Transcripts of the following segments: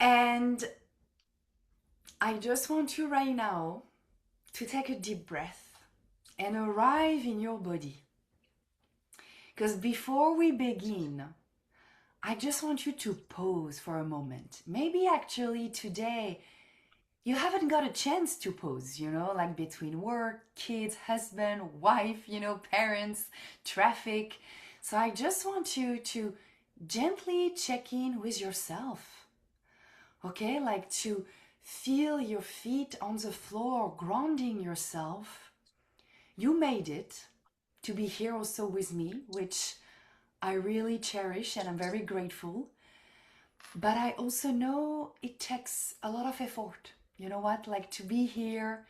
And I just want you right now to take a deep breath and arrive in your body. Because before we begin, I just want you to pause for a moment. Maybe actually today you haven't got a chance to pause, like between work, kids, husband, wife, parents, traffic. So I just want you to gently check in with yourself. Okay, like to feel your feet on the floor, grounding yourself. You made it to be here also with me, which I really cherish and I'm very grateful. But I also know it takes a lot of effort. You know what? Like to be here,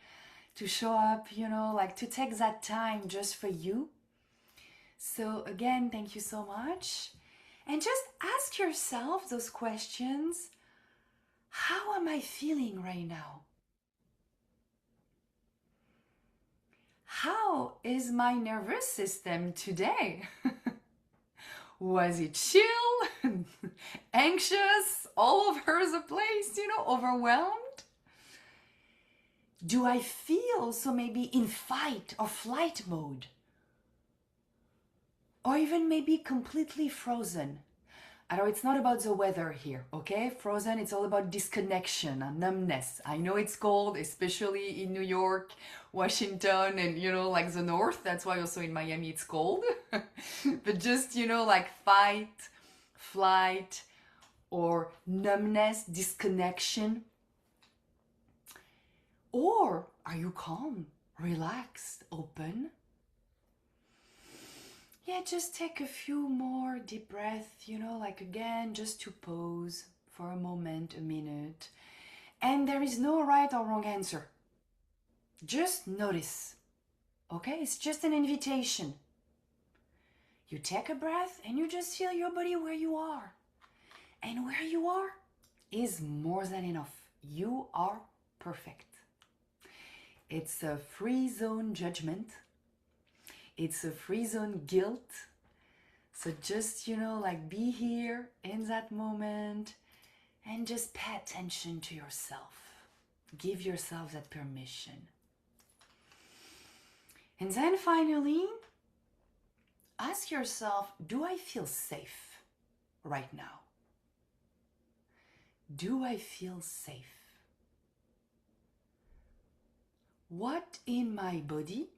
to show up, like to take that time just for you. So, again, thank you so much. And just ask yourself those questions. How am I feeling right now? How is my nervous system today? Was it chill, anxious, all over the place, overwhelmed? Do I feel so maybe in fight or flight mode? Or even maybe completely frozen? I know it's not about the weather here, okay? Frozen, it's all about disconnection and numbness. I know it's cold, especially in New York, Washington, and like the north. That's why also in Miami it's cold. But just, like fight, flight, or numbness, disconnection. Or are you calm, relaxed, open? Yeah, just take a few more deep breaths, like again, just to pause for a moment, a minute. And there is no right or wrong answer. Just notice, okay? It's just an invitation. You take a breath and you just feel your body where you are. And where you are is more than enough. You are perfect. It's a free zone judgment. It's a free zone guilt. So just, like be here in that moment and just pay attention to yourself. Give yourself that permission. And then finally, ask yourself, do I feel safe right now? Do I feel safe? What in my body,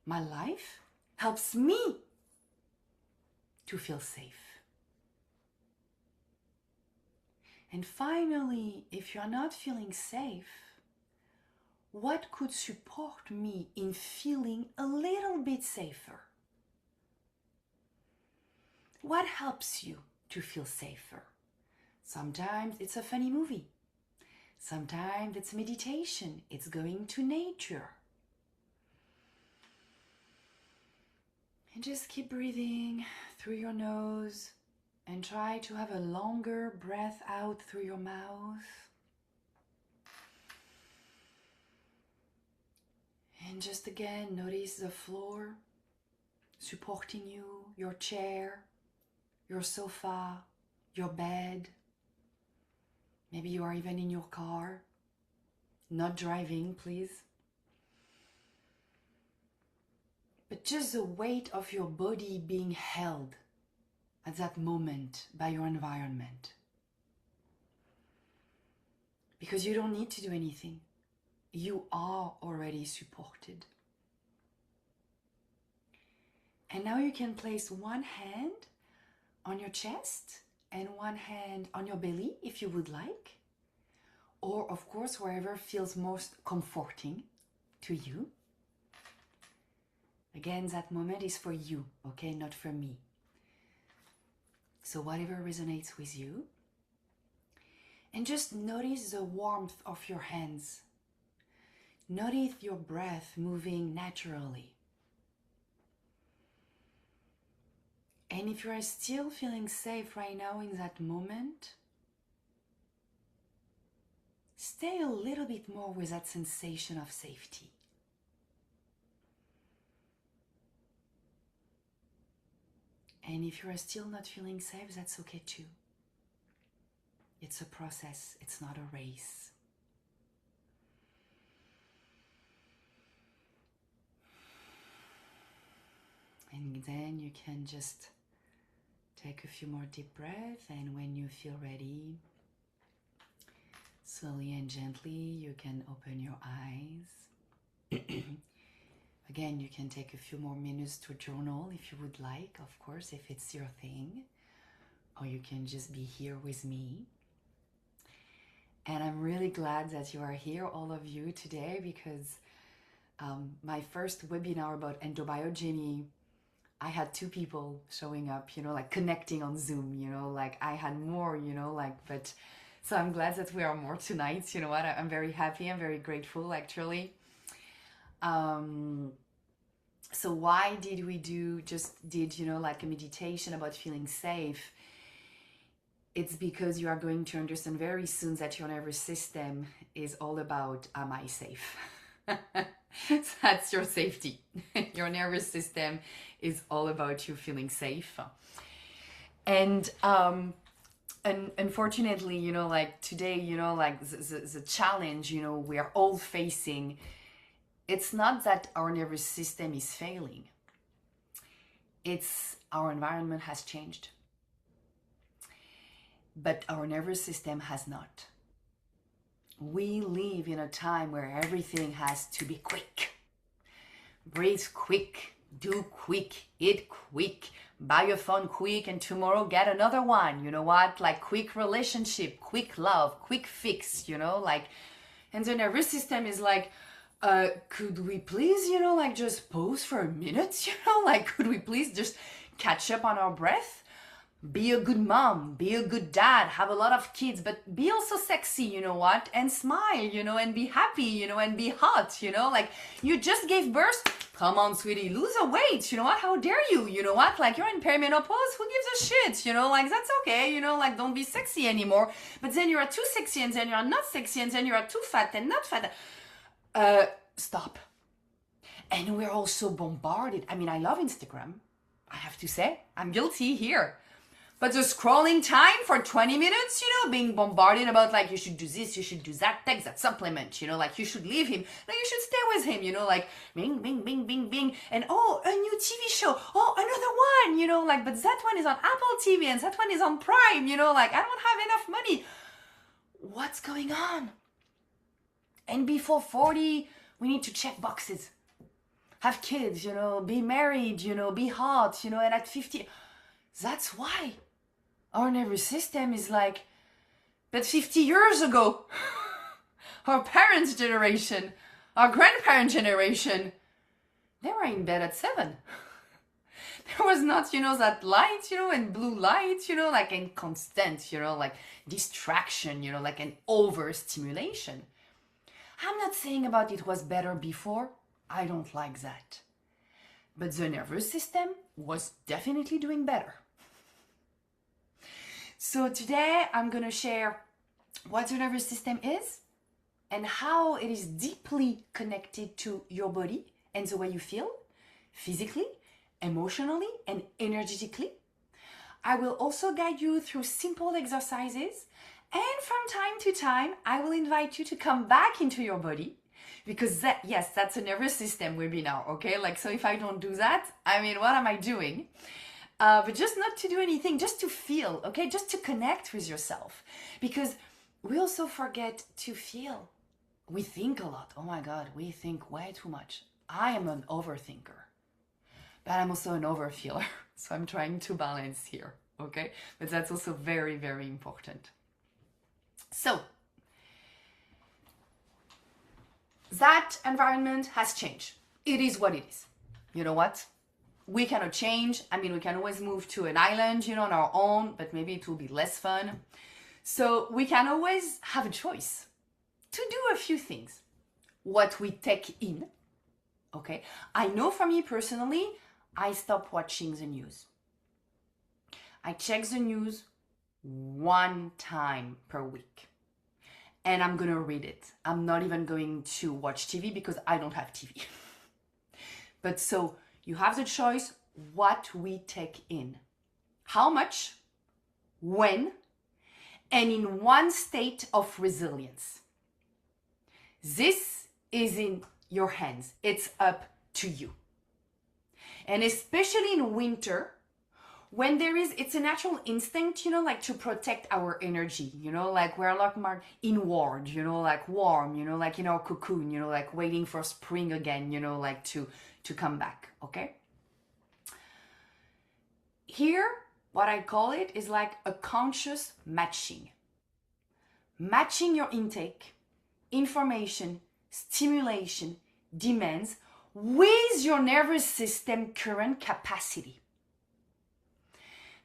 my life, helps me to feel safe? And finally, if you're not feeling safe, what could support me in feeling a little bit safer? What helps you to feel safer? Sometimes it's a funny movie. Sometimes it's meditation. It's going to nature. And just keep breathing through your nose and try to have a longer breath out through your mouth. And just again, notice the floor supporting you, your chair, your sofa, your bed. Maybe you are even in your car. Not driving, please. But just the weight of your body being held at that moment by your environment. Because you don't need to do anything. You are already supported. And now you can place one hand on your chest and one hand on your belly if you would like. Or of course, wherever feels most comforting to you. Again, that moment is for you, okay? Not for me. So whatever resonates with you. And just notice the warmth of your hands. Notice your breath moving naturally. And if you are still feeling safe right now in that moment, stay a little bit more with that sensation of safety. And if you are still not feeling safe, that's okay too. It's a process, it's not a race. And then you can just take a few more deep breaths, and when you feel ready, slowly and gently, you can open your eyes. Again, you can take a few more minutes to journal if you would like, of course, if it's your thing. Or you can just be here with me. And I'm really glad that you are here, all of you, today, because my first webinar about endobiogeny, I had 2 people showing up, like connecting on Zoom, like I had more, but so I'm glad that we are more tonight. You know what? I'm very happy. I'm very grateful, actually. So why did we did like a meditation about feeling safe? It's because you are going to understand very soon that your nervous system is all about, am I safe? So that's your safety. Your nervous system is all about you feeling safe. And unfortunately, like today, like the challenge, we are all facing, it's not that our nervous system is failing. It's our environment has changed. But our nervous system has not. We live in a time where everything has to be quick. Breathe quick, do quick, eat quick, buy a phone quick, and tomorrow get another one. You know what? Like quick relationship, quick love, quick fix, and the nervous system is like, could we please, like just pause for a minute, like could we please just catch up on our breath? Be a good mom, be a good dad, have a lot of kids, but be also sexy, and smile, and be happy, and be hot, like you just gave birth. Come on, sweetie, lose a weight, how dare you, like you're in perimenopause, who gives a shit, like that's okay, like don't be sexy anymore. But then you are too sexy, and then you are not sexy, and then you are too fat and not fat. Stop. And we're also bombarded. I mean, I love Instagram. I have to say, I'm guilty here. But the scrolling time for 20 minutes, being bombarded about like, you should do this, you should do that, take that supplement, like you should leave him, no, you should stay with him, like bing, bing, bing, bing, bing. And oh, a new TV show, oh, another one, like, but that one is on Apple TV and that one is on Prime, like I don't have enough money. What's going on? And before 40, we need to check boxes. Have kids, be married, be hot, and at 50, that's why. Our nervous system is like, but 50 years ago, our parents' generation, our grandparents' generation, they were in bed at 7. There was not, that light, and blue light, like in constant, like distraction, like an overstimulation. I'm not saying about it was better before. I don't like that. But the nervous system was definitely doing better. So today I'm going to share what the nervous system is and how it is deeply connected to your body and the way you feel physically, emotionally, and energetically. I will also guide you through simple exercises, and from time to time I will invite you to come back into your body, because that's a nervous system webinar, okay? Like, so if I don't do that, I mean, what am I doing? But just not to do anything, just to feel, okay? Just to connect with yourself. Because we also forget to feel. We think a lot. Oh my God, we think way too much. I am an overthinker, but I'm also an overfeeler. So I'm trying to balance here, okay? But that's also very, very important. So, that environment has changed. It is what it is. You know what? We cannot change. I mean, we can always move to an island, on our own, but maybe it will be less fun. So we can always have a choice to do a few things. What we take in, okay? I know for me personally, I stop watching the news. I check the news 1 time per week. And I'm gonna read it. I'm not even going to watch TV because I don't have TV. But so, you have the choice what we take in, how much, when, and in one state of resilience. This is in your hands. It's up to you. And especially in winter, when it's a natural instinct, like to protect our energy, like we're like inward, like warm, like in our cocoon, like waiting for spring again, like to come back, okay? Here, what I call it is like a conscious matching. Matching your intake, information, stimulation, demands with your nervous system current capacity.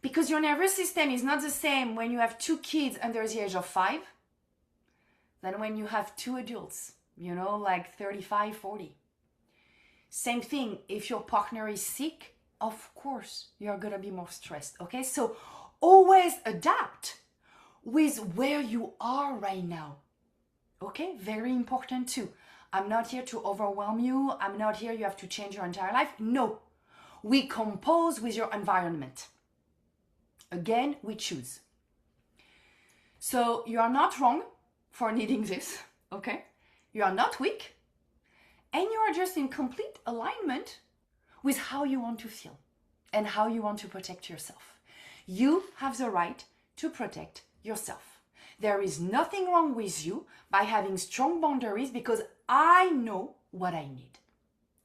Because your nervous system is not the same when you have 2 kids under the age of 5 than when you have 2 adults, like 35, 40. Same thing, if your partner is sick, of course, you're gonna be more stressed, okay? So always adapt with where you are right now, okay? Very important too. I'm not here to overwhelm you. I'm not here, you have to change your entire life. No, we compose with your environment. Again, we choose. So you are not wrong for needing this, okay? You are not weak, and you are just in complete alignment with how you want to feel and how you want to protect yourself. You have the right to protect yourself. There is nothing wrong with you by having strong boundaries, because I know what I need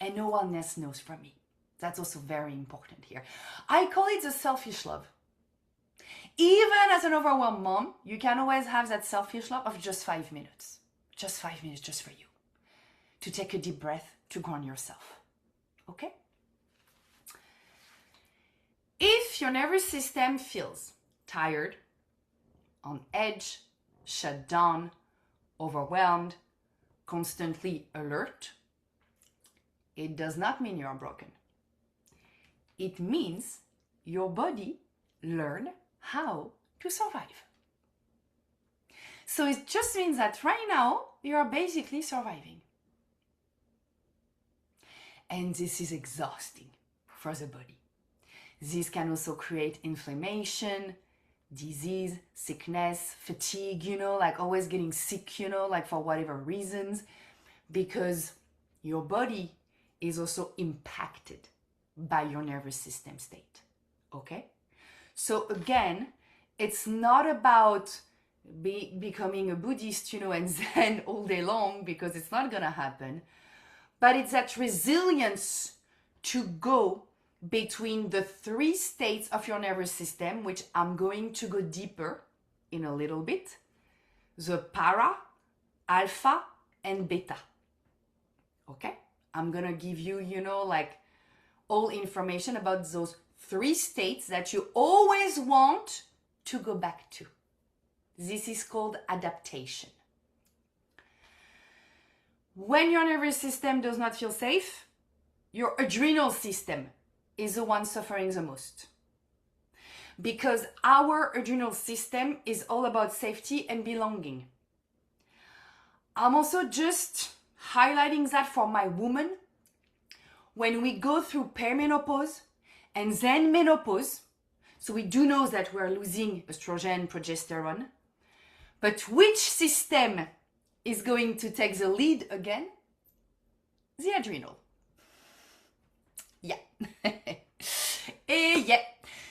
and no one else knows from me. That's also very important here. I call it the selfish love. Even as an overwhelmed mom, you can always have that selfish love of just 5 minutes. Just 5 minutes just for you. To take a deep breath, to ground yourself. Okay? If your nervous system feels tired, on edge, shut down, overwhelmed, constantly alert, it does not mean you're broken. It means your body learned how to survive. So it just means that right now you are basically surviving. And this is exhausting for the body. This can also create inflammation, disease, sickness, fatigue, like always getting sick, like for whatever reasons, because your body is also impacted by your nervous system state, okay? So again, it's not about becoming a Buddhist, and Zen all day long, because it's not gonna happen, but it's that resilience to go between the 3 states of your nervous system, which I'm going to go deeper in a little bit, the para, alpha, and beta. Okay? I'm gonna give you, like all information about those 3 states that you always want to go back to. This is called adaptation. When your nervous system does not feel safe, your adrenal system is the one suffering the most. Because our adrenal system is all about safety and belonging. I'm also just highlighting that for my woman. When we go through perimenopause and then menopause, so we do know that we're losing estrogen, progesterone, but which system is going to take the lead again? The adrenal. Yeah. Yeah.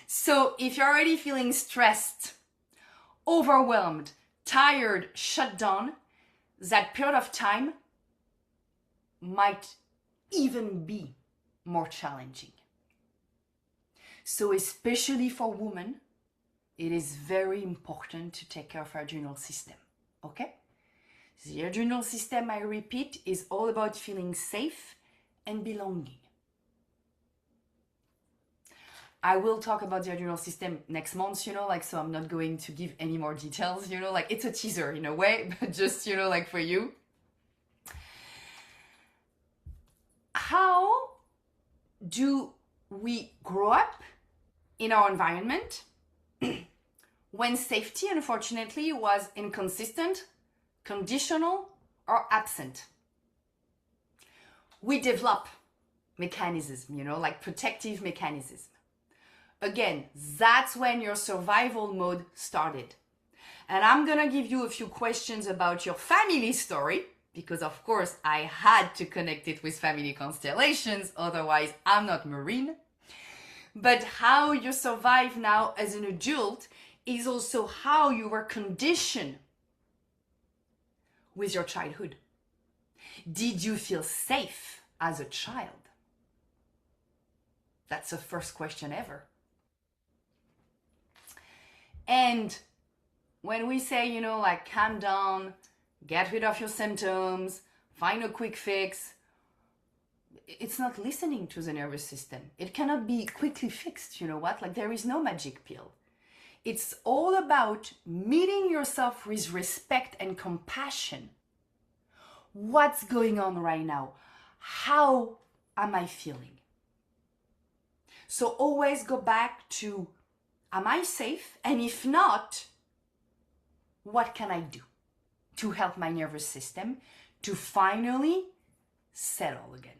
So if you're already feeling stressed, overwhelmed, tired, shut down, that period of time might even be more challenging. So especially for women, it is very important to take care of our adrenal system, okay? The adrenal system, I repeat, is all about feeling safe and belonging. I will talk about the adrenal system next month, so I'm not going to give any more details, it's a teaser in a way, but just, for you. How do we grow up in our environment when safety, unfortunately, was inconsistent, conditional, or absent? We develop mechanisms, like protective mechanisms. Again, that's when your survival mode started. And I'm gonna give you a few questions about your family story, because of course I had to connect it with family constellations, otherwise I'm not Marine. But how you survive now as an adult is also how you were conditioned with your childhood. Did you feel safe as a child? That's the first question ever. And when we say, you know, like calm down, get rid of your symptoms, find a quick fix, it's not listening to the nervous system. It cannot be quickly fixed, you know what? Like there is no magic pill. It's all about meeting yourself with respect and compassion. What's going on right now? How am I feeling? So always go back to, am I safe? And if not, what can I do to help my nervous system to finally settle again?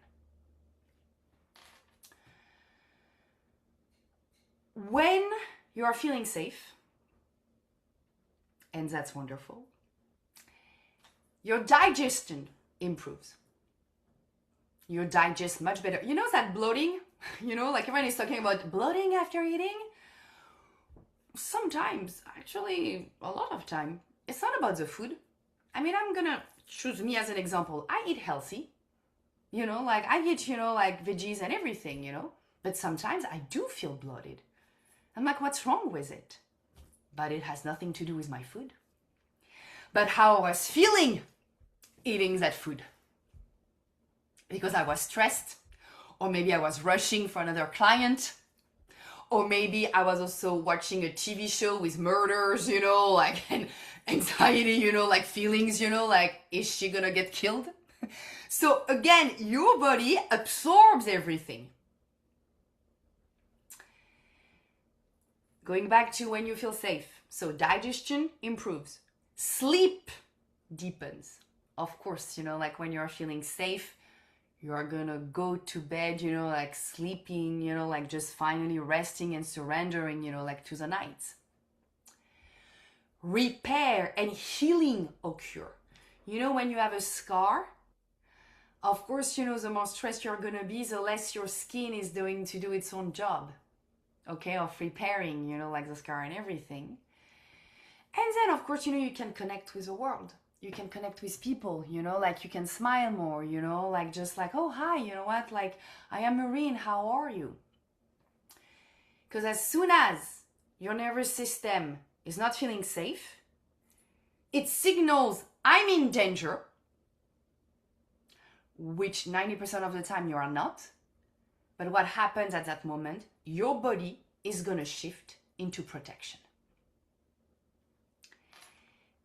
When you are feeling safe, and that's wonderful, your digestion improves. You digest much better. You know that bloating? You know, like everyone is talking about bloating after eating. Sometimes, actually, a lot of time, it's not about the food. I mean, I'm gonna choose me as an example. I eat healthy. You know, like I eat, you know, like veggies and everything, you know. But sometimes I do feel bloated. I'm like, what's wrong with it? But it has nothing to do with my food. But how I was feeling eating that food. Because I was stressed, or maybe I was rushing for another client, or maybe I was also watching a TV show with murders, you know, like, and anxiety, you know, like feelings, you know, like, is she gonna get killed? So again, your body absorbs everything. Going back to when you feel safe. So digestion improves. Sleep deepens. Of course, you know, like when you're feeling safe, you are gonna go to bed, you know, like sleeping, you know, like just finally resting and surrendering, you know, like to the night. Repair and healing occur. You know, when you have a scar, of course, you know, the more stressed you're gonna be, the less your skin is going to do its own job, okay, of repairing, you know, like the scar and everything. And then, of course, you know, you can connect with the world. You can connect with people, you know, like you can smile more, you know, like just like, oh, hi, you know what, like, I am Marine, how are you? Because as soon as your nervous system is not feeling safe, it signals, I'm in danger, which 90% of the time you are not. But what happens at that moment, your body is going to shift into protection.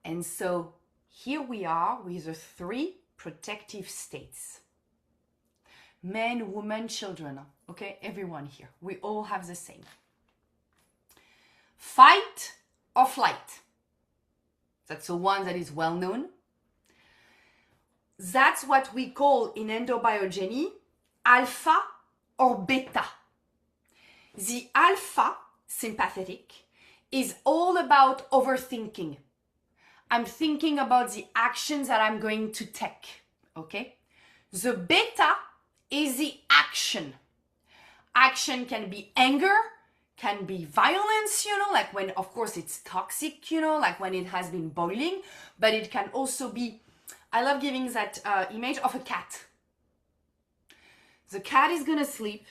And so here we are with the 3 protective states. Men, women, children, okay? Everyone here. We all have the same. Fight or flight. That's the one that is well known. That's what we call in endobiogeny alpha or beta. The alpha, sympathetic, is all about overthinking. I'm thinking about the actions that I'm going to take, okay? The beta is the action. Action can be anger, can be violence, you know, like when, of course, it's toxic, you know, like when it has been boiling, but it can also be, I love giving that image of a cat. The cat is gonna sleep,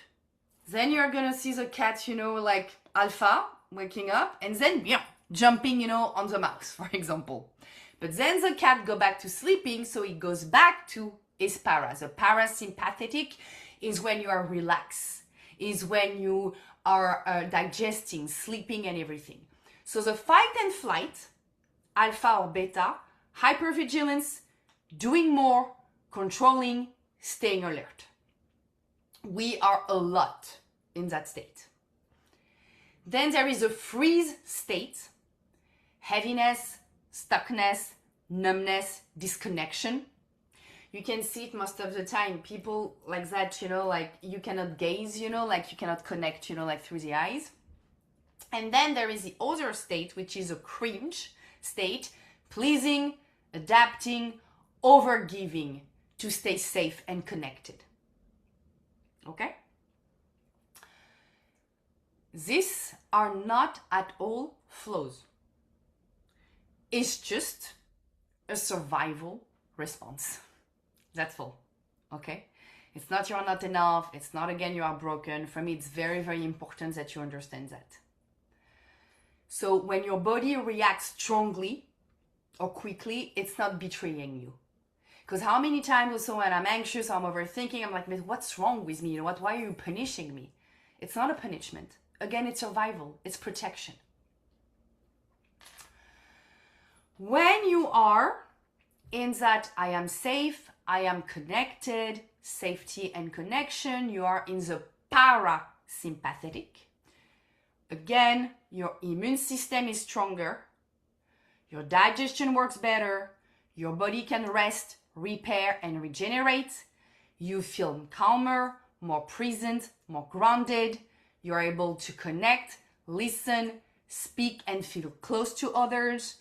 then you're gonna see the cat, you know, like alpha, waking up, and then, yeah, jumping, you know, on the mouse, for example. But then the cat go back to sleeping, so it goes back to his para. The parasympathetic is when you are relaxed, is when you are digesting, sleeping and everything. So the fight and flight, alpha or beta, hypervigilance, doing more, controlling, staying alert. We are a lot in that state. Then there is a freeze state, heaviness, stuckness, numbness, disconnection. You can see it most of the time. People like that, you know, like you cannot gaze, you know, like you cannot connect, you know, like through the eyes. And then there is the other state, which is a cringe state, pleasing, adapting, overgiving to stay safe and connected. Okay? These are not at all flaws. It's just a survival response. That's all. Okay? It's not you're not enough. It's not again you are broken. For me, it's very, very important that you understand that. So when your body reacts strongly or quickly, it's not betraying you. Because how many times also when I'm anxious, I'm overthinking, I'm like, what's wrong with me? You know what? Why are you punishing me? It's not a punishment. Again, it's survival. It's protection. When you are in that I am safe, I am connected, safety and connection, you are in the parasympathetic. Again, your immune system is stronger, your digestion works better, your body can rest, repair and regenerate, you feel calmer, more present, more grounded, you're able to connect, listen, speak and feel close to others,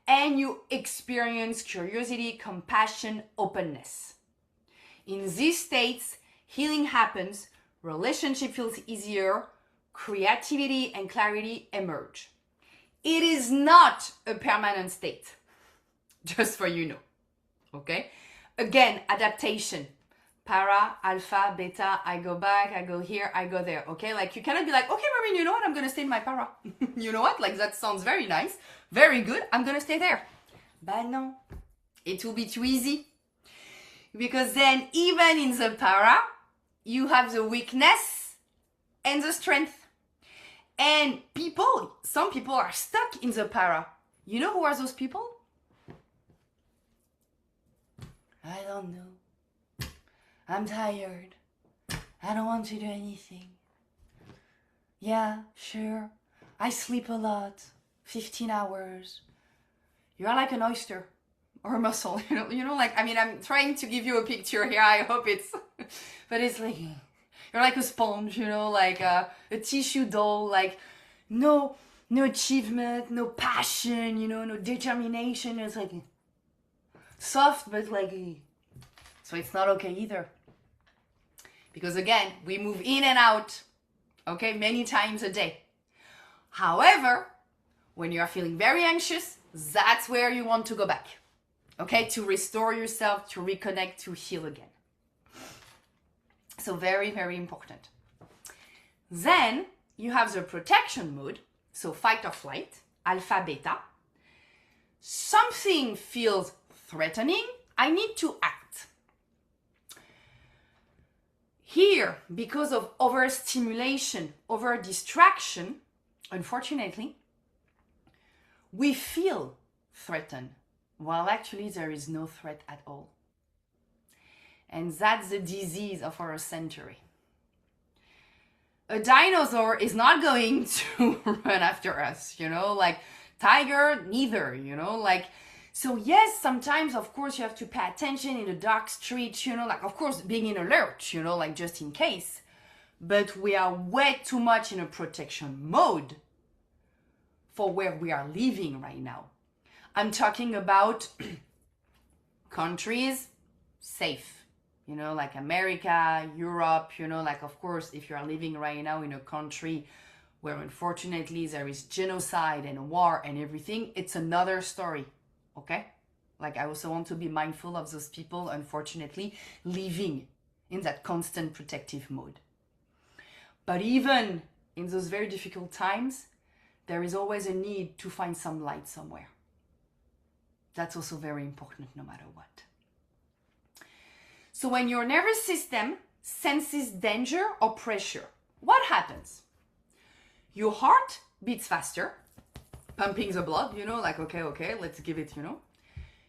and you experience curiosity, compassion, openness. In these states, healing happens, relationship feels easier, creativity and clarity emerge. It is not a permanent state, just for you know, okay? Again, adaptation. Para, alpha, beta, I go back, I go here, I go there, okay? Like you cannot be like, okay, Maureen, you know what? I'm going to stay in my para. You know what? Like that sounds very nice, very good. I'm going to stay there. But no, it will be too easy. Because then even in the para, you have the weakness and the strength. And some people are stuck in the para. You know who are those people? I don't know. I'm tired. I don't want to do anything. Yeah, sure. I sleep a lot. 15 hours. You're like an oyster or a mussel, you know, like, I mean, I'm trying to give you a picture here. I hope it's, but it's like, you're like a sponge, you know, like a tissue doll, like no achievement, no passion, you know, no determination. It's like soft, but like, so it's not okay either. Because again, we move in and out, okay, many times a day. However, when you are feeling very anxious, that's where you want to go back, okay, to restore yourself, to reconnect, to heal again. So very, very important. Then you have the protection mode, so fight or flight, alpha, beta. Something feels threatening, I need to act. Here, because of overstimulation, over-distraction, unfortunately, we feel threatened, while actually there is no threat at all. And that's the disease of our century. A dinosaur is not going to run after us, you know, like tiger, neither, you know, like, so yes, sometimes, of course, you have to pay attention in the dark streets, you know, like, of course, being in alert, you know, like just in case. But we are way too much in a protection mode for where we are living right now. I'm talking about countries safe. You know, like America, Europe, you know, like, of course, if you are living right now in a country where unfortunately there is genocide and war and everything, it's another story, okay? Like, I also want to be mindful of those people, unfortunately, living in that constant protective mode. But even in those very difficult times, there is always a need to find some light somewhere. That's also very important no matter what. So when your nervous system senses danger or pressure, what happens? Your heart beats faster, pumping the blood, you know, like, okay, let's give it, you know.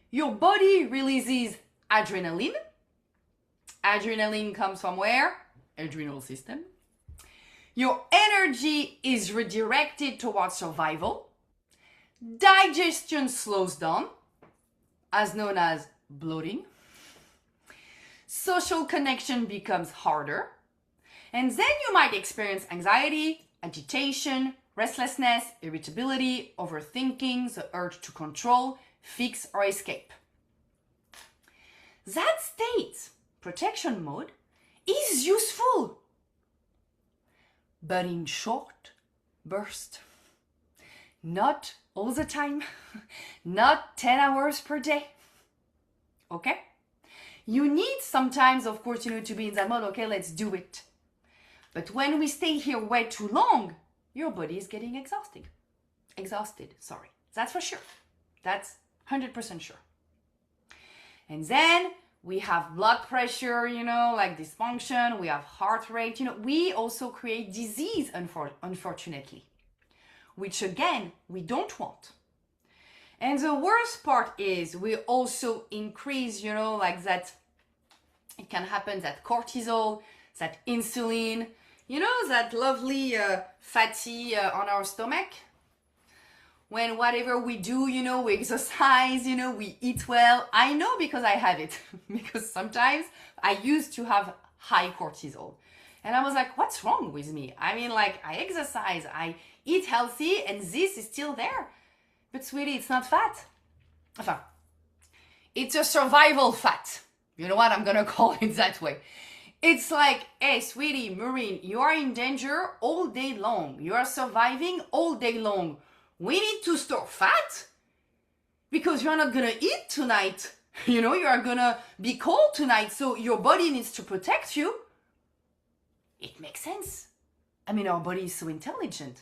Your body releases adrenaline. Adrenaline comes from where? Adrenal system. Your energy is redirected towards survival. Digestion slows down, as known as bloating. Social connection becomes harder. And then you might experience anxiety, agitation, restlessness, irritability, overthinking, the urge to control, fix, or escape. That state, protection mode, is useful, but in short bursts. Not all the time, not 10 hours per day. Okay? You need sometimes, of course, to be in that mode, okay, let's do it. But when we stay here way too long, your body is getting exhausted. That's for sure. That's 100% sure. And then we have blood pressure, like dysfunction, we have heart rate, we also create disease, unfortunately, which again, we don't want. And the worst part is we also increase, like that, it can happen that cortisol, that insulin, that lovely fatty on our stomach. When whatever we do, we exercise, we eat well. I know because I have it. Because sometimes I used to have high cortisol. And I was like, what's wrong with me? I mean, like, I exercise, I eat healthy, and this is still there. But sweetie, it's not fat. Enfin, it's a survival fat. You know what? I'm going to call it that way. It's like, hey, sweetie, Maureen, you are in danger all day long. You are surviving all day long. We need to store fat because you're not going to eat tonight. You are going to be cold tonight. So your body needs to protect you. It makes sense. I mean, our body is so intelligent.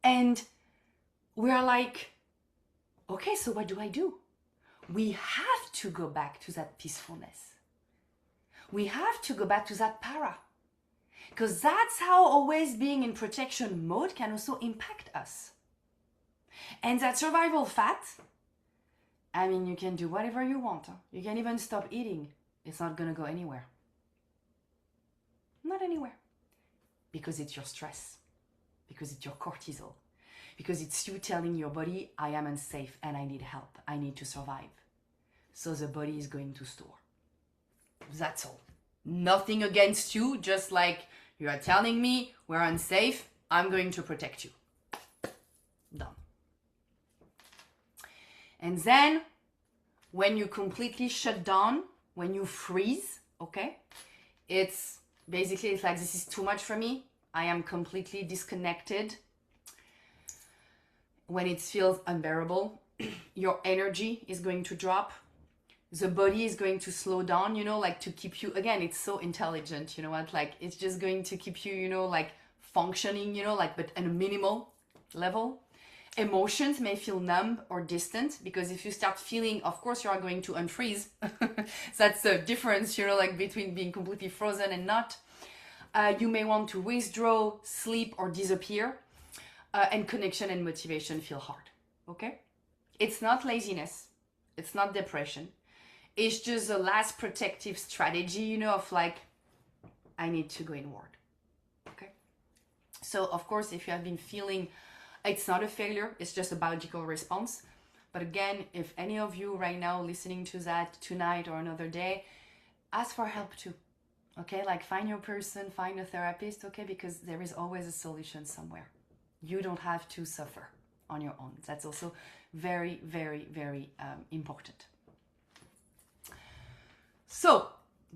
And we're like, okay, so what do? We have to go back to that peacefulness. We have to go back to that para. Because that's how always being in protection mode can also impact us. And that survival fat, I mean, you can do whatever you want. You can even stop eating. It's not going to go anywhere. Not anywhere. Because it's your stress. Because it's your cortisol. Because it's you telling your body, I am unsafe and I need help. I need to survive. So the body is going to store. That's all. Nothing against you, just like you are telling me we're unsafe, I'm going to protect you. Done. And then when you completely shut down, when you freeze, okay, it's basically, it's like, this is too much for me. I am completely disconnected. When it feels unbearable, your energy is going to drop. The body is going to slow down, like to keep you, again, it's so intelligent, like it's just going to keep you, like functioning, like, but at a minimal level. Emotions may feel numb or distant because if you start feeling, of course, you are going to unfreeze. That's the difference, like between being completely frozen and not. You may want to withdraw, sleep, or disappear. And connection and motivation feel hard, okay? It's not laziness. It's not depression. It's just the last protective strategy, of like, I need to go inward, okay? So, of course, if you have been feeling, it's not a failure, it's just a biological response. But again, if any of you right now listening to that tonight or another day, ask for help too, okay? Like, find your person, find a therapist, okay? Because there is always a solution somewhere. You don't have to suffer on your own. That's also very, very, very important. So,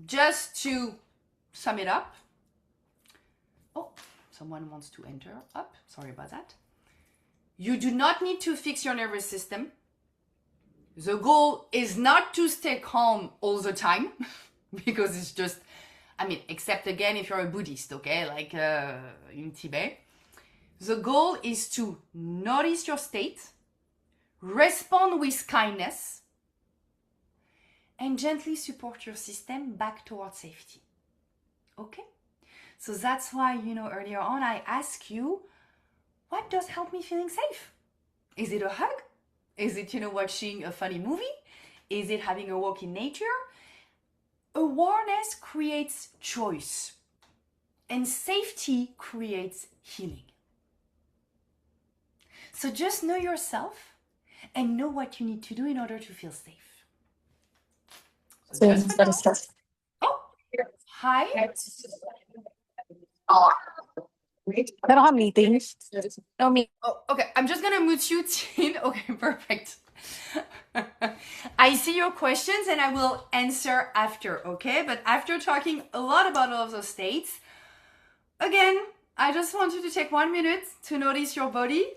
just to sum it up. Oh, someone wants to enter up. Sorry about that. You do not need to fix your nervous system. The goal is not to stay calm all the time because it's just, I mean, except again if you're a Buddhist, okay, like in Tibet. The goal is to notice your state, respond with kindness, and gently support your system back towards safety. Okay? So that's why, earlier on I asked you, what does help me feeling safe? Is it a hug? Is it, watching a funny movie? Is it having a walk in nature? Awareness creates choice, and safety creates healing. So just know yourself and know what you need to do in order to feel safe. So oh, hi. I don't have meetings. No meet. Oh, okay. I'm just gonna mute you, Tin. Okay, perfect. I see your questions and I will answer after, okay? But after talking a lot about all of those states, again, I just want you to take 1 minute to notice your body.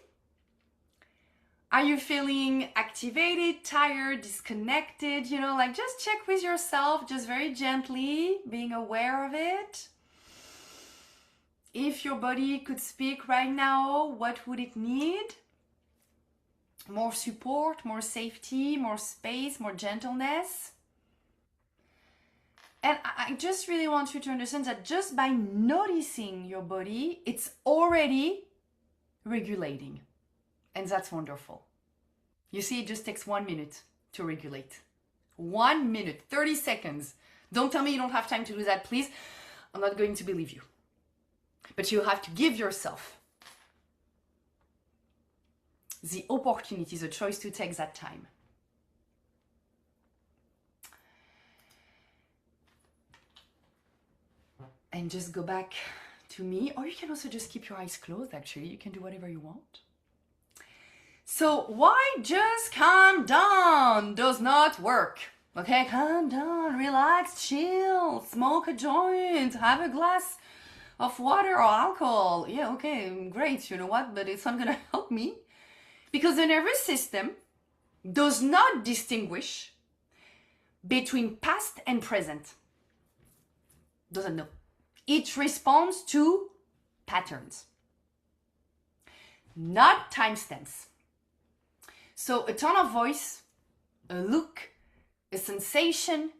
Are you feeling activated, tired, disconnected? You know, like just check with yourself, just very gently, being aware of it. If your body could speak right now, what would it need? More support, more safety, more space, more gentleness. And I just really want you to understand that just by noticing your body, it's already regulating. And that's wonderful. You see, it just takes 1 minute to regulate. 1 minute, 30 seconds. Don't tell me you don't have time to do that, please. I'm not going to believe you. But you have to give yourself the opportunity, the choice to take that time. And just go back to me, or you can also just keep your eyes closed, actually. You can do whatever you want. So why just calm down does not work. Okay, calm down, relax, chill, smoke a joint, have a glass of water or alcohol. Yeah, okay, great, you know what, but it's not gonna help me. Because the nervous system does not distinguish between past and present. Doesn't know. It responds to patterns, not timestamps. So a tone of voice, a look, a sensation,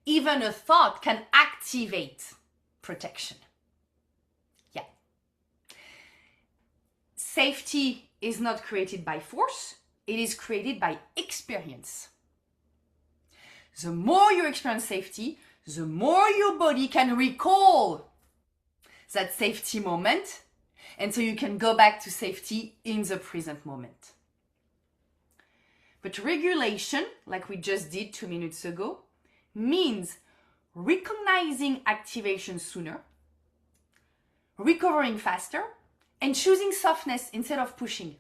even a thought can activate protection. Yeah. Safety is not created by force, it is created by experience. The more you experience safety, the more your body can recall that safety moment, and so you can go back to safety in the present moment. But regulation, like we just did 2 minutes ago, means recognizing activation sooner, recovering faster, and choosing softness instead of pushing.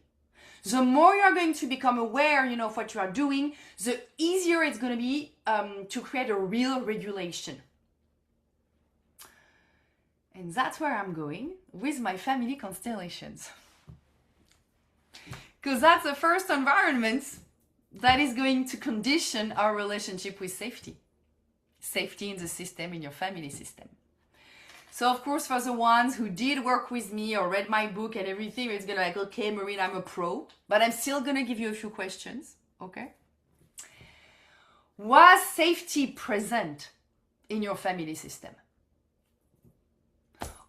The more you're going to become aware, of what you are doing, the easier it's going to be to create a real regulation. And that's where I'm going with my family constellations. Because that's the first environment that is going to condition our relationship with safety. Safety in the system, in your family system. So of course, for the ones who did work with me or read my book and everything, it's gonna like, okay, Maureen, I'm a pro, but I'm still gonna give you a few questions, okay? Was safety present in your family system?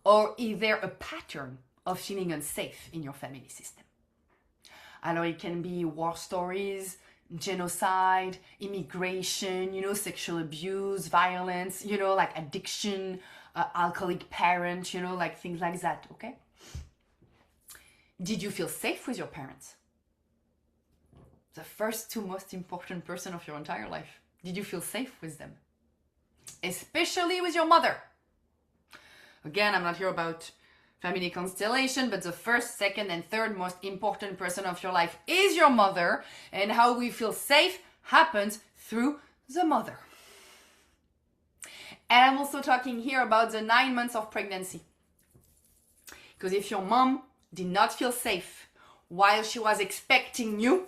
Or is there a pattern of feeling unsafe in your family system? I know it can be war stories, genocide, immigration, sexual abuse, violence, like addiction, alcoholic parent, like things like that, okay? Did you feel safe with your parents? The first two most important person of your entire life. Did you feel safe with them? Especially with your mother. Again, I'm not here about family constellation, but the first, second, and third most important person of your life is your mother, and how we feel safe happens through the mother. And I'm also talking here about the 9 months of pregnancy. Because if your mom did not feel safe while she was expecting you,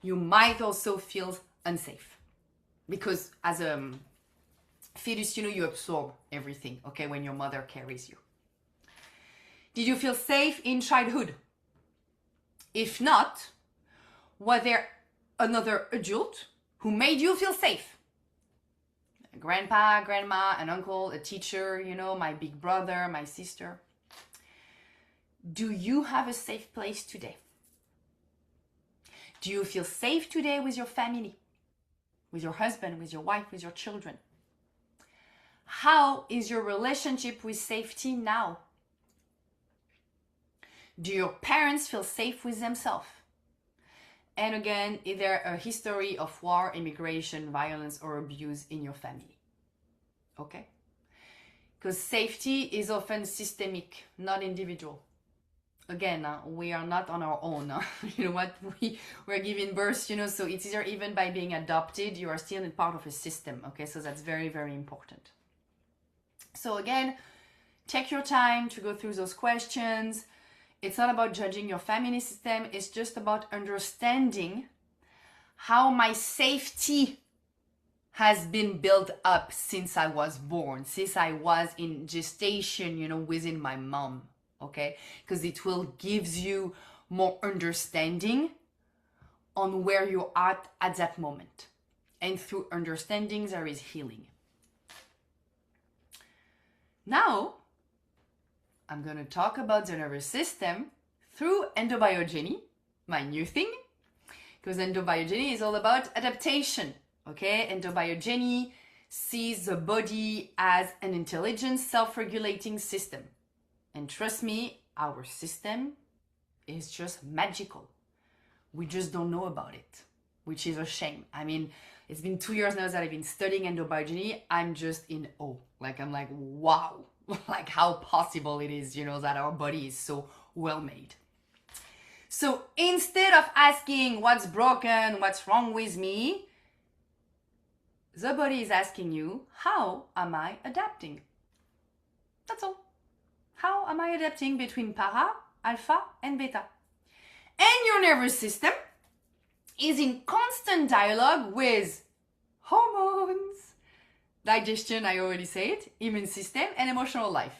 you might also feel unsafe. Because as a fetus, you absorb everything, okay, when your mother carries you. Did you feel safe in childhood? If not, was there another adult who made you feel safe? A grandpa, grandma, an uncle, a teacher, my big brother, my sister. Do you have a safe place today? Do you feel safe today with your family? With your husband, with your wife, with your children? How is your relationship with safety now? Do your parents feel safe with themselves? And again, is there a history of war, immigration, violence, or abuse in your family? Okay? because safety is often systemic, not individual. Again, we are not on our own. You know what? We're giving birth, you know, so it's either even by being adopted, you are still in part of a system. Okay, so that's very, very important. So again, take your time to go through those questions. It's not about judging your family system. It's just about understanding how my safety has been built up since I was born, since I was in gestation, you know, within my mom. Okay, because it will give you more understanding on where you're at that moment, and through understanding there is healing. Now I'm going to talk about the nervous system through endobiogeny, my new thing, because endobiogeny is all about adaptation. Okay, endobiogeny sees the body as an intelligent, self-regulating system. And trust me, our system is just magical. We just don't know about it, which is a shame. I mean, it's been 2 years now that I've been studying endobiogeny. I'm just in awe. Like, I'm like, wow, like how possible it is, you know, that our body is so well made. So instead of asking what's broken, what's wrong with me, the body is asking you, how am I adapting? That's all. How am I adapting between para, alpha, and beta? And your nervous system is in constant dialogue with hormones, digestion, I already said, immune system, and emotional life.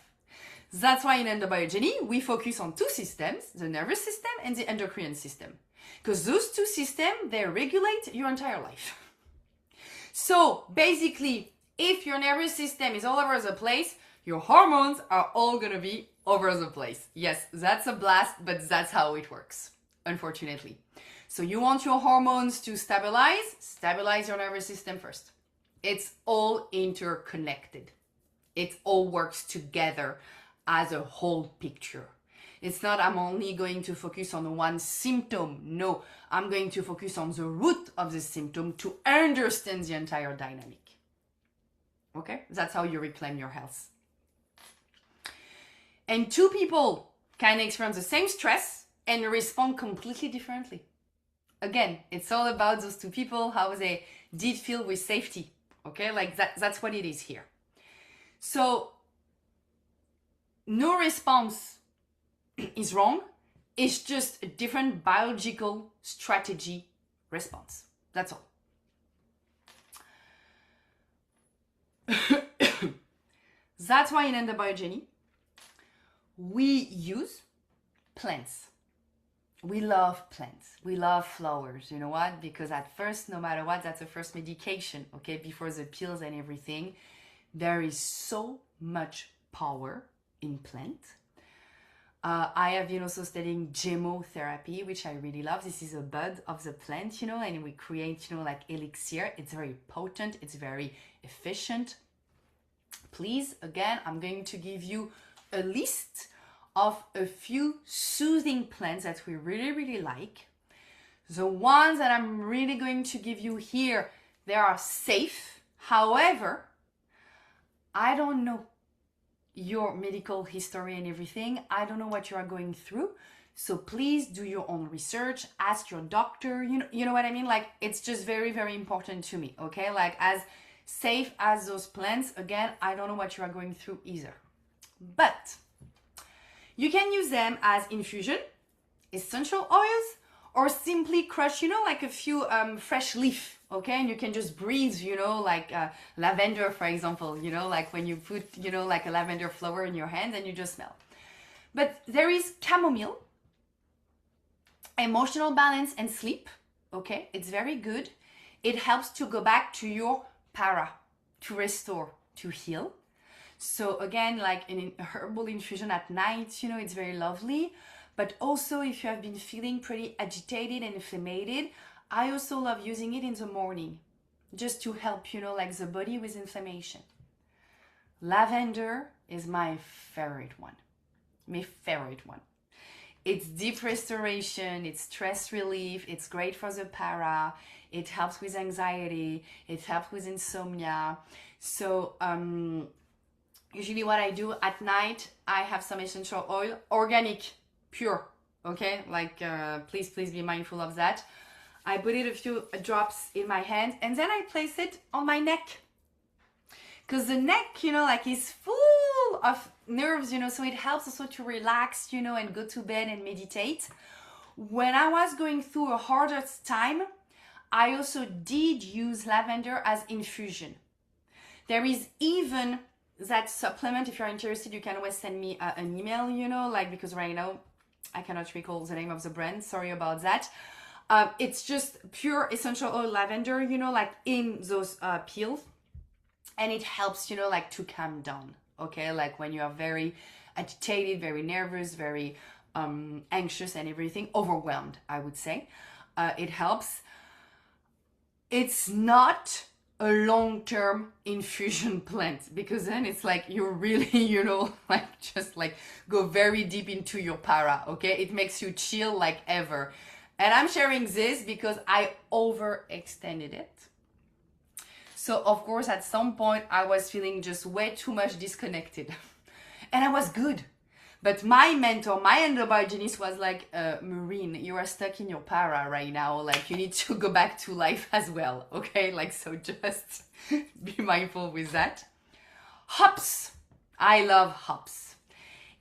That's why in endobiogeny, we focus on 2 systems, the nervous system and the endocrine system. Because those 2 systems, they regulate your entire life. So basically, if your nervous system is all over the place, your hormones are all gonna be over the place. Yes, that's a blast, but that's how it works, unfortunately. So you want your hormones to stabilize your nervous system first. It's all interconnected. It all works together as a whole picture. It's not I'm only going to focus on one symptom. No, I'm going to focus on the root of the symptom to understand the entire dynamic. Okay? That's how you reclaim your health. And 2 people can experience the same stress and respond completely differently. Again, it's all about those 2 people, how they did feel with safety. Okay, like that's what it is here. So, no response is wrong. It's just a different biological strategy response. That's all. That's why in endobiogeny, we use plants. We love plants. We love flowers. You know what? Because at first, no matter what, that's the first medication, okay? Before the pills and everything, there is so much power in plant. I have been also studying gemotherapy, which I really love. This is a bud of the plant, you know, and we create, you know, like elixir. It's very potent. It's very efficient. Please, again, I'm going to give you a list of a few soothing plants that we really, really like. The ones that I'm really going to give you here, they are safe. However, I don't know your medical history and everything. I don't know what you are going through. So please do your own research, ask your doctor, you know what I mean? Like, it's just very, very important to me, okay? Like, as safe as those plants, again, I don't know what you are going through either. But you can use them as infusion, essential oils, or simply crush, you know, like a few fresh leaf, okay? And you can just breathe, you know, like lavender, for example, you know, like when you put, you know, like a lavender flower in your hand and you just smell. But there is chamomile, emotional balance and sleep, okay? It's very good. It helps to go back to your para, to restore, to heal. So again, like an herbal infusion at night, you know, it's very lovely. But also if you have been feeling pretty agitated and inflamed, I also love using it in the morning, just to help, you know, like the body with inflammation. Lavender is my favorite one. My favorite one. It's deep restoration, it's stress relief, it's great for the para, it helps with anxiety, it helps with insomnia. So, usually what I do at night, I have some essential oil, organic, pure, okay? Like, please be mindful of that. I put it a few drops in my hand and then I place it on my neck. Because the neck, you know, like is full of nerves, you know, so it helps also to relax, you know, and go to bed and meditate. When I was going through a harder time, I also did use lavender as infusion. There is even that supplement. If you're interested, you can always send me an email, you know, like, because right now I cannot recall the name of the brand. Sorry about that. It's just pure essential oil lavender, you know, like in those pills. And it helps, you know, like to calm down, okay? Like when you are very agitated, very nervous, very anxious and everything, overwhelmed, I would say. It helps. It's not a long-term infusion plant, because then it's like you really, you know, like just like go very deep into your para, okay? It makes you chill like ever. And I'm sharing this because I overextended it. So of course, at some point I was feeling just way too much disconnected and I was good. But my mentor, my endobiogenist was like, Maureen, you are stuck in your para right now. Like you need to go back to life as well. Okay. Like, so just be mindful with that. Hops. I love hops.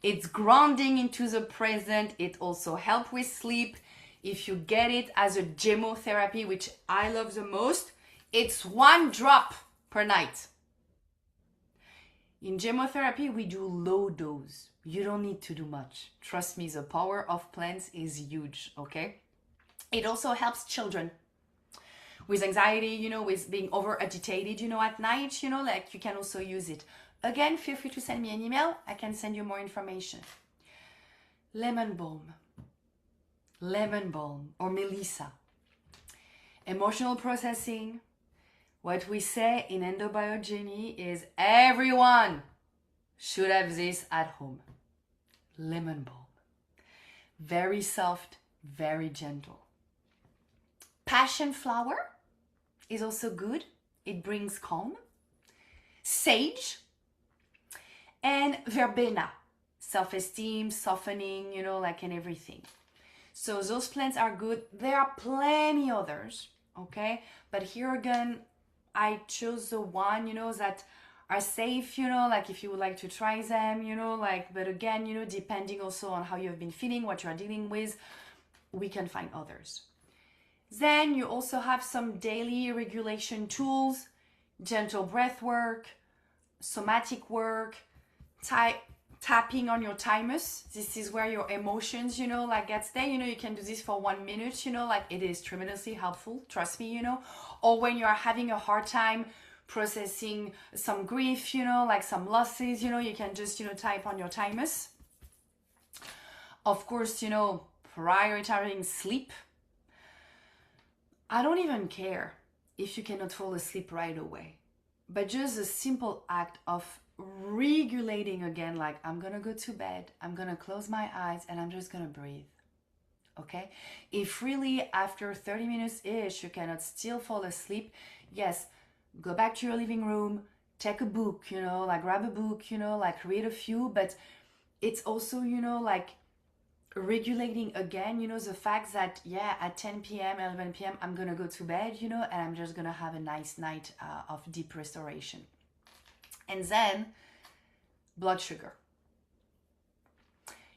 It's grounding into the present. It also helps with sleep. If you get it as a gemotherapy, which I love the most, it's 1 drop per night. In gemotherapy, we do low dose. You don't need to do much. Trust me, the power of plants is huge, okay? It also helps children with anxiety, you know, with being over agitated, you know, at night, you know, like you can also use it. Again, feel free to send me an email. I can send you more information. Lemon balm or melissa. Emotional processing. What we say in endobiogeny is everyone should have this at home. Lemon balm. Very soft, very gentle. Passion flower is also good. It brings calm. Sage and verbena. Self-esteem, softening, you know, like in everything. So those plants are good. There are plenty others, okay? But here again, I chose the one, you know, that are safe, you know, like if you would like to try them, you know, like, but again, you know, depending also on how you've been feeling, what you are dealing with, we can find others. Then you also have some daily regulation tools, gentle breath work, somatic work, tapping on your thymus. This is where your emotions, you know, like gets there. You know, you can do this for 1 minute, you know, like it is tremendously helpful, trust me, you know. Or when you are having a hard time processing some grief, you know, like some losses, you know, you can just, you know, type on your thymus. Of course, you know, prioritizing sleep. I don't even care if you cannot fall asleep right away, but just a simple act of regulating again, like I'm gonna go to bed, I'm gonna close my eyes and I'm just gonna breathe. Okay? If really after 30 minutes ish you cannot still fall asleep, yes, go back to your living room, take a book, you know, like grab a book, you know, like read a few, but it's also, you know, like regulating again, you know, the fact that, yeah, at 10 p.m., 11 p.m., I'm gonna go to bed, you know, and I'm just gonna have a nice night of deep restoration. And then blood sugar.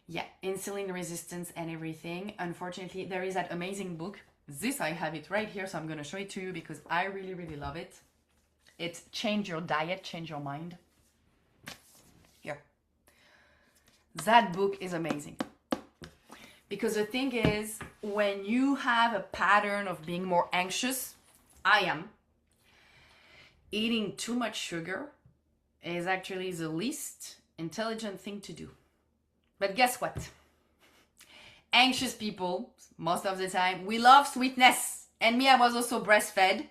Yeah, insulin resistance and everything. Unfortunately, there is that amazing book. This, I have it right here, so I'm going to show it to you because I really, really love it. It's Change Your Diet, Change Your Mind. Here. That book is amazing. Because the thing is, when you have a pattern of being more anxious, I am, eating too much sugar is actually the least intelligent thing to do. But guess what? Anxious people, most of the time, we love sweetness. And me, I was also breastfed.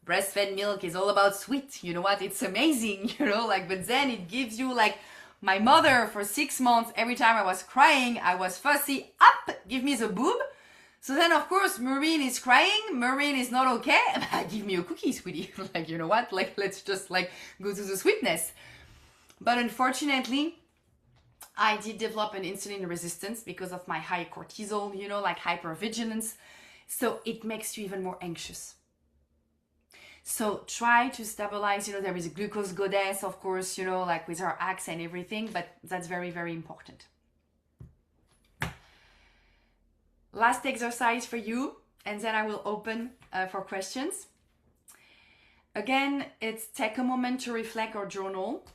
Breastfed milk is all about sweet. You know what? It's amazing, you know, like, but then it gives you like, my mother for 6 months, every time I was crying, I was fussy, up, give me the boob. So then, of course, Maureen is crying. Maureen is not okay. Give me a cookie, sweetie. Like, you know what? Like, let's just like go to the sweetness. But unfortunately, I did develop an insulin resistance because of my high cortisol, like hypervigilance. So it makes you even more anxious. So try to stabilize, there is a glucose goddess, of course, like with her axe and everything, but that's very, very important. Last exercise for you, and then I will open for questions. Again, it's take a moment to reflect or journal.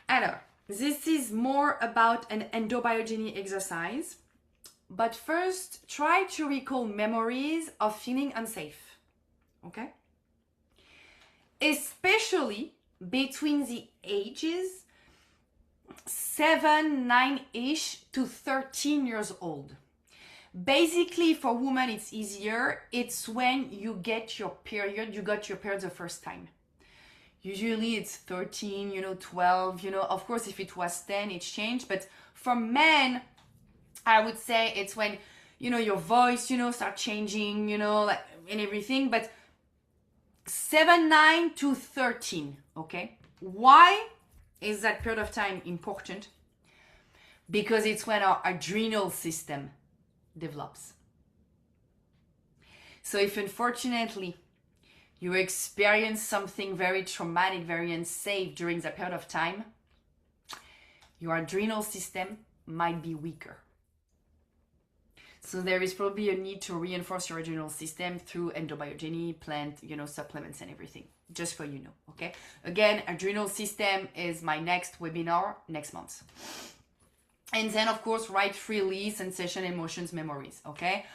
Alors, this is more about an endobiogeny exercise, but first try to recall memories of feeling unsafe, okay? Especially between the ages 7, 9-ish to 13 years old. Basically, for women, it's easier. It's when you get your period, you got your period the first time. Usually it's 13, 12, Of course, if it was 10, it's changed. But for men, I would say it's when, your voice, start changing, like, and everything. But 7, 9 to 13, okay? Why is that period of time important? Because it's when our adrenal system develops. So if unfortunately you experience something very traumatic, very unsafe during that period of time, your adrenal system might be weaker. So there is probably a need to reinforce your adrenal system through endobiogeny, plant, supplements and everything, just for okay? Again, adrenal system is my next webinar next month. And then, of course, write freely, sensation, emotions, memories, okay?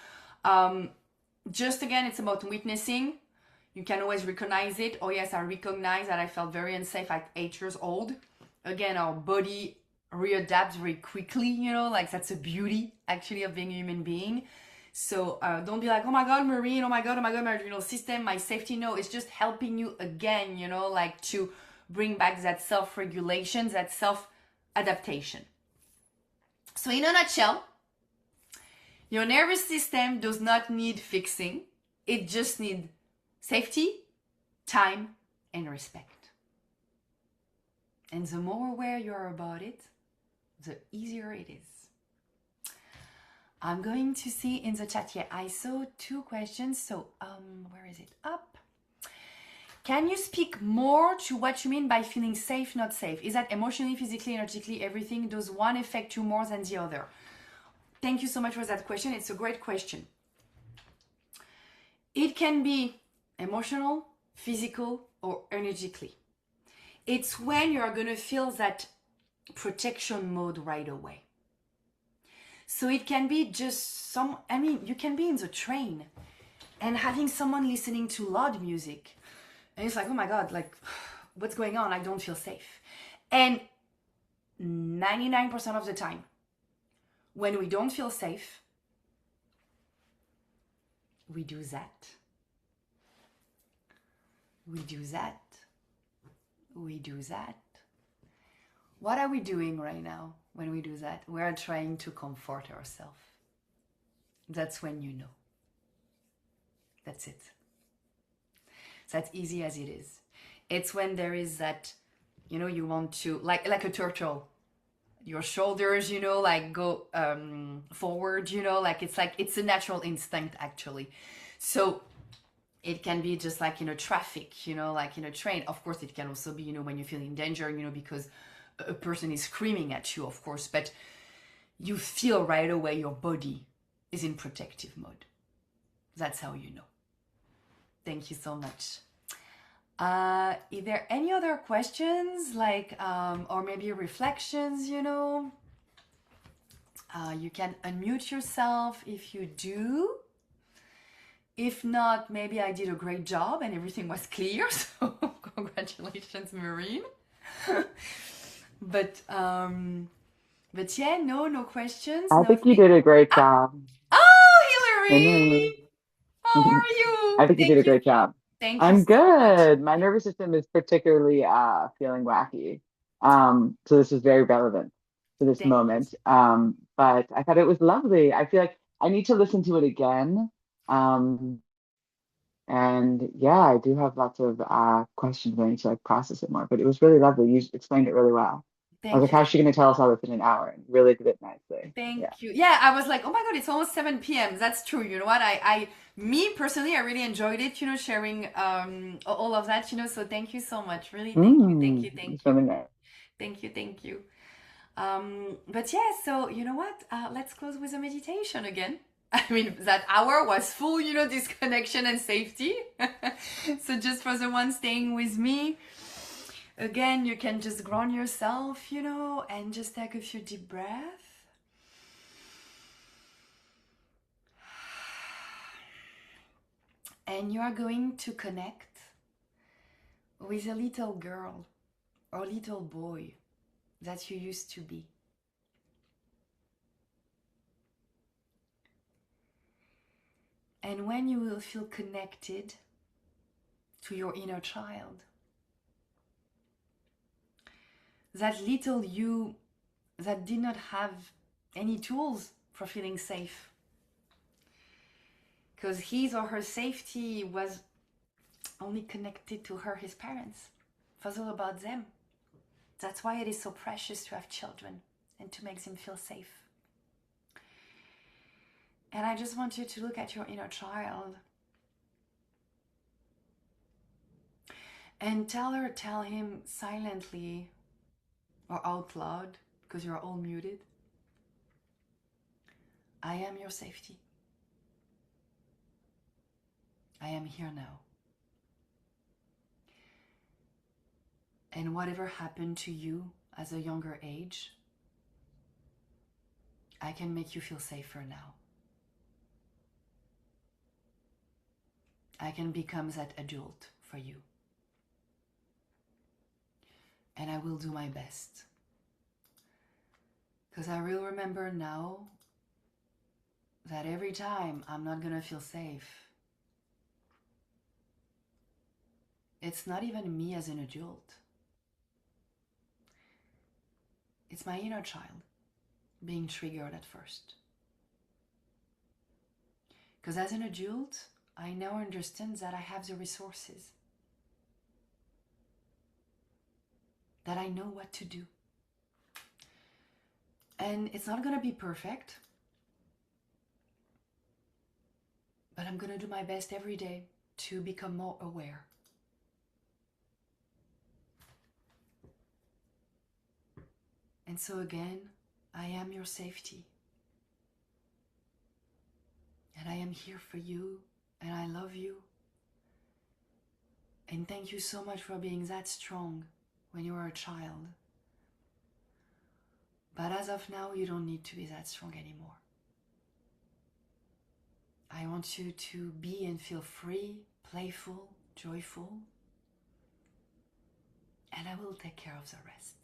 Just again, it's about witnessing. You can always recognize it. Oh yes, I recognize that I felt very unsafe at 8 years old. Again, our body readapts very quickly, like that's a beauty actually of being a human being. So don't be like, oh my God, Marine, oh my God, my adrenal system, my safety. No, it's just helping you again, like to bring back that self-regulation, that self-adaptation. So in a nutshell, your nervous system does not need fixing. It just needs safety, time, and respect. And the more aware you are about it, the easier it is. I'm going to see in the chat here. I saw 2 questions. So where is it? Up. Can you speak more to what you mean by feeling safe, not safe? Is that emotionally, physically, energetically, everything? Does one affect you more than the other? Thank you so much for that question. It's a great question. It can be emotional, physical, or energetically. It's when you're going to feel that protection mode right away. So it can be just you can be in the train and having someone listening to loud music. And it's like, oh my God, like, what's going on? I don't feel safe. And 99% of the time, when we don't feel safe, we do that. We do that. We do that. What are we doing right now when we do that? We're trying to comfort ourselves. That's when you know. That's it. It's as easy as it is. It's when there is that, you want to, like a turtle, your shoulders, like go forward, it's a natural instinct actually. So it can be just like in a traffic, like in a train. Of course, it can also be, when you feel in danger, because a person is screaming at you, of course, but you feel right away your body is in protective mode. That's how you know. Thank you so much. Is there any other questions, or maybe reflections, You can unmute yourself if you do. If not, maybe I did a great job and everything was clear, so congratulations, Marine. But yeah, no questions. I think you did a great job. Oh, Hillary! How are you? I think you did a great job. Thank you I'm so good. much. My nervous system is particularly feeling wacky. So this is very relevant to this moment. But I thought it was lovely. I feel like I need to listen to it again. And yeah, I do have lots of questions. I need to like process it more. But it was really lovely. You explained it really well. I was Thank like, you. how's she going to tell us all this in an hour? And really did it nicely. Yeah. Thank you. Yeah, I was like, oh my God, it's almost 7 p.m. That's true. You know what? Me personally, I really enjoyed it, sharing all of that, so thank you so much. Really, thank you, thank you, thank It's you. really nice. Thank you, thank you. But yeah, so you know what? Let's close with a meditation again. I mean, that hour was full, disconnection and safety. So just for the one staying with me, again, you can just ground yourself, and just take a few deep breaths. And you are going to connect with a little girl or little boy that you used to be. And when you will feel connected to your inner child, that little you that did not have any tools for feeling safe, because his or her safety was only connected to his parents. It was all about them. That's why it is so precious to have children and to make them feel safe. And I just want you to look at your inner child and tell him silently or out loud, because you're all muted, I am your safety. I am here now. And whatever happened to you as a younger age, I can make you feel safer now. I can become that adult for you. And I will do my best. Because I will remember now that every time I'm not gonna feel safe, it's not even me as an adult. It's my inner child being triggered at first. Because as an adult, I now understand that I have the resources, that I know what to do. And it's not gonna be perfect, but I'm gonna do my best every day to become more aware. And so again, I am your safety. And I am here for you, and I love you. And thank you so much for being that strong when you were a child. But as of now, you don't need to be that strong anymore. I want you to be and feel free, playful, joyful, and I will take care of the rest.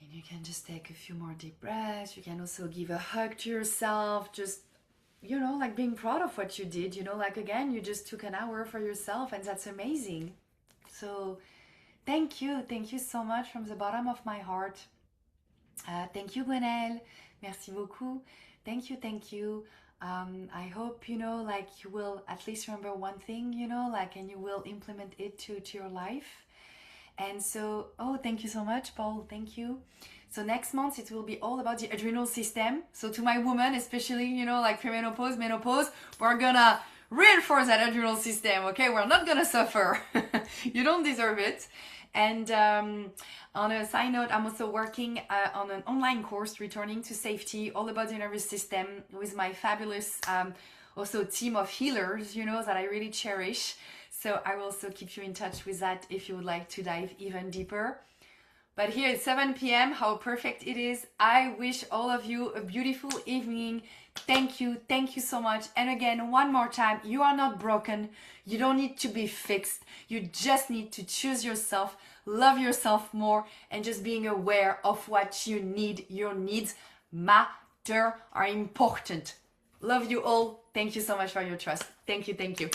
And you can just take a few more deep breaths. You can also give a hug to yourself, just, like being proud of what you did, like again, you just took an hour for yourself, and that's amazing. So thank you so much from the bottom of my heart. Thank you, Gwenelle. Merci beaucoup. Thank you. I hope, you will at least remember one thing, and you will implement it to your life. And so, thank you so much, Paul. Thank you. So next month, it will be all about the adrenal system. So to my woman, especially, premenopause, menopause, we're gonna reinforce that adrenal system, okay? We're not gonna suffer. You don't deserve it. And on a side note, I'm also working on an online course, Returning to Safety, all about the nervous system, with my fabulous also team of healers, that I really cherish. So I will also keep you in touch with that if you would like to dive even deeper. But here at 7 p.m, how perfect it is. I wish all of you a beautiful evening. Thank you so much. And again, one more time, you are not broken. You don't need to be fixed. You just need to choose yourself, love yourself more, and just being aware of what you need. Your needs matter, are important. Love you all. Thank you so much for your trust. Thank you.